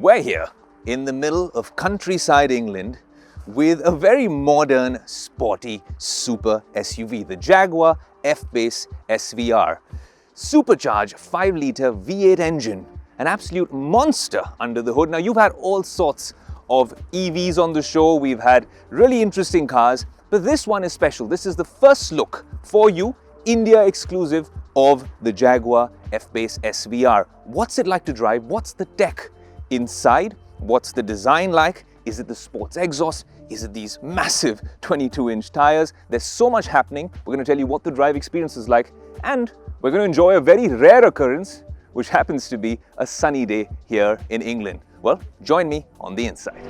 We're here in the middle of countryside England with a very modern, sporty super SUV, the Jaguar F-Pace SVR. Supercharged 5-litre V8 engine, an absolute monster under the hood. Now, you've had all sorts of EVs on the show. We've had really interesting cars, but this one is special. This is the first look for you, India exclusive, of the Jaguar F-Pace SVR. What's it like to drive? What's the tech inside? What's the design like? Is it the sports exhaust? Is it these massive 22-inch tires? There's so much happening. We're going to tell you what the drive experience is like, and we're going to enjoy a very rare occurrence, which happens to be a sunny day here in England. Well, join me on the inside.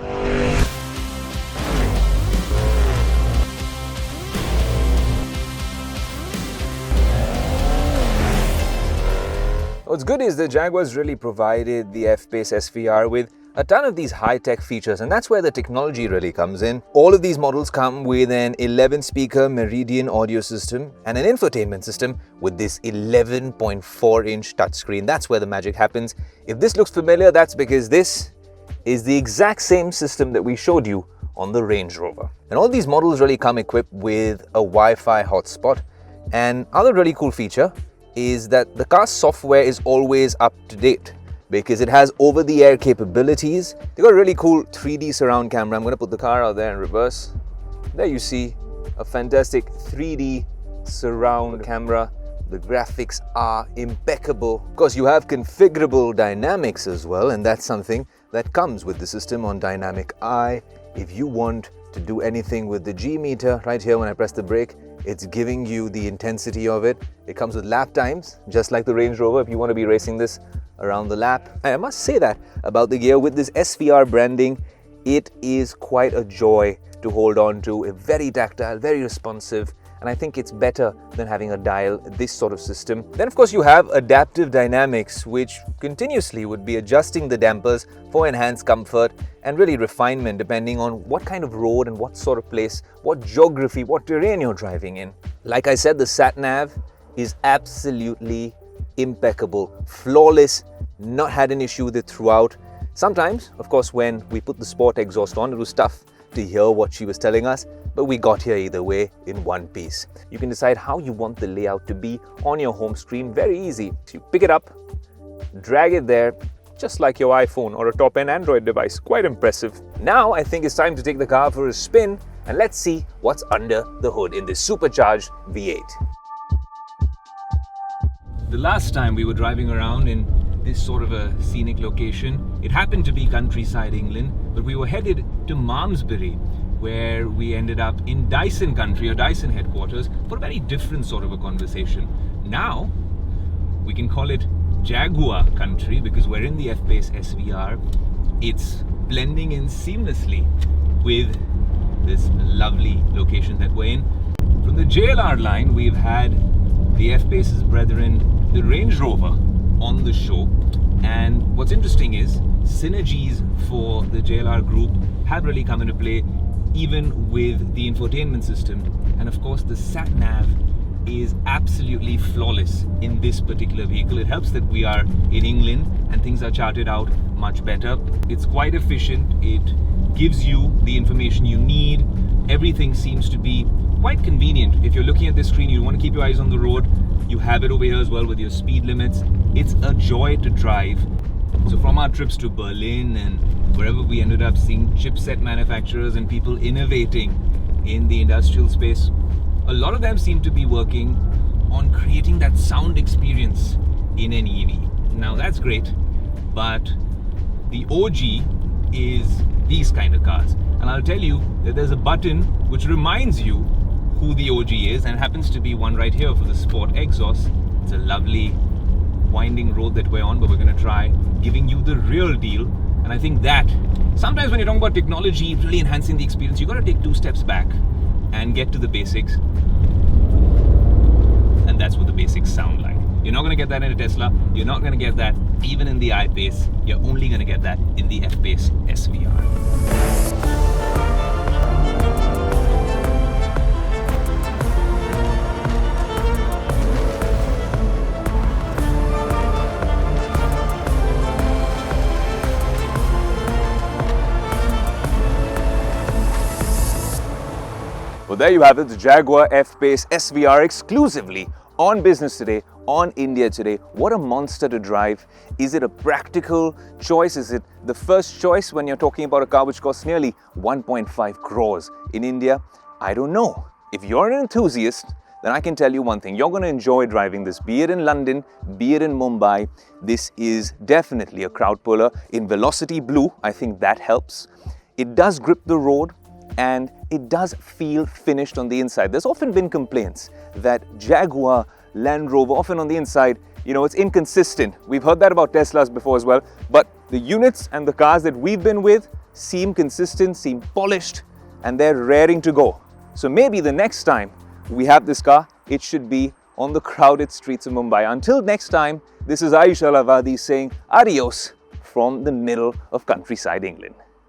What's good is the Jaguar's really provided the F-Pace SVR with a ton of these high-tech features, and that's where the technology really comes in. All of these models come with an 11-speaker Meridian audio system and an infotainment system with this 11.4-inch touchscreen. That's where the magic happens. If this looks familiar, that's because this is the exact same system that we showed you on the Range Rover. And all these models really come equipped with a Wi-Fi hotspot. And other really cool feature is that the car's software is always up to date because it has over-the-air capabilities. They've got a really cool 3D surround camera. I'm going to put the car out there in reverse. There you see a fantastic 3D surround camera. The graphics are impeccable. Of course, you have configurable dynamics as well, and that's something that comes with the system on Dynamic Eye. If you want to do anything with the G meter, right here when I press the brake, it's giving you the intensity of it. It comes with lap times, just like the Range Rover if you want to be racing this around the lap. And I must say that about the gear, with this SVR branding, it is quite a joy to hold on to. A very tactile, very responsive, and I think it's better than having a dial, this sort of system. Then of course you have adaptive dynamics, which continuously would be adjusting the dampers for enhanced comfort and really refinement depending on what kind of road and what sort of place, what geography, what terrain you're driving in. Like I said, the sat-nav is absolutely impeccable, flawless, not had an issue with it throughout. Sometimes, of course, when we put the sport exhaust on, it was tough to hear what she was telling us, but we got here either way in one piece. You can decide how you want the layout to be on your home screen. Very easy. So you pick it up, drag it there, just like your iPhone or a top-end Android device. Quite impressive. Now I think it's time to take the car for a spin, and let's see what's under the hood in this supercharged V8. The last time we were driving around in this sort of a scenic location, it happened to be countryside England, but we were headed to Malmesbury, where we ended up in Dyson country, or Dyson headquarters, for a very different sort of a conversation. Now we can call it Jaguar country because we're in the F-Pace SVR. It's blending in seamlessly with this lovely location that we're in. From the JLR line, we've had the F-Pace's brethren, the Range Rover, on the show, and what's interesting is synergies for the JLR group have really come into play, even with the infotainment system. And of course the sat-nav is absolutely flawless in this particular vehicle. It helps that we are in England and things are charted out much better. It's quite efficient. It gives you the information you need. Everything seems to be quite convenient. If you're looking at this screen, you want to keep your eyes on the road, you have it over here as well with your speed limits. It's a joy to drive. So from our trips to Berlin and wherever we ended up seeing chipset manufacturers and people innovating in the industrial space, a lot of them seem to be working on creating that sound experience in an EV. Now that's great, but the OG is these kind of cars. And I'll tell you that there's a button which reminds you who the OG is, and it happens to be one right here for the sport exhaust. It's a lovely winding road that we're on, but we're going to try giving you the real deal. And I think that sometimes when you're talking about technology really enhancing the experience, you've got to take 2 steps back and get to the basics. And that's what the basics sound like. You're not going to get that in a Tesla. You're not going to get that even in the I-Pace. You're only going to get that in the F-Pace SVR. Well, there you have it, the Jaguar F-Pace SVR exclusively on Business Today, on India Today. What a monster to drive. Is it a practical choice? Is it the first choice when you're talking about a car which costs nearly 1.5 crores in India? I don't know. If you're an enthusiast, then I can tell you one thing. You're going to enjoy driving this, be it in London, be it in Mumbai. This is definitely a crowd puller. In Velocity Blue, I think that helps. It does grip the road and it does feel finished on the inside. There's often been complaints that Jaguar Land Rover, often on the inside, it's inconsistent. We've heard that about Teslas before as well. But the units and the cars that we've been with seem consistent, seem polished, and they're raring to go. So maybe the next time we have this car, it should be on the crowded streets of Mumbai. Until next time, this is Ayush Alavadi saying adios from the middle of countryside England.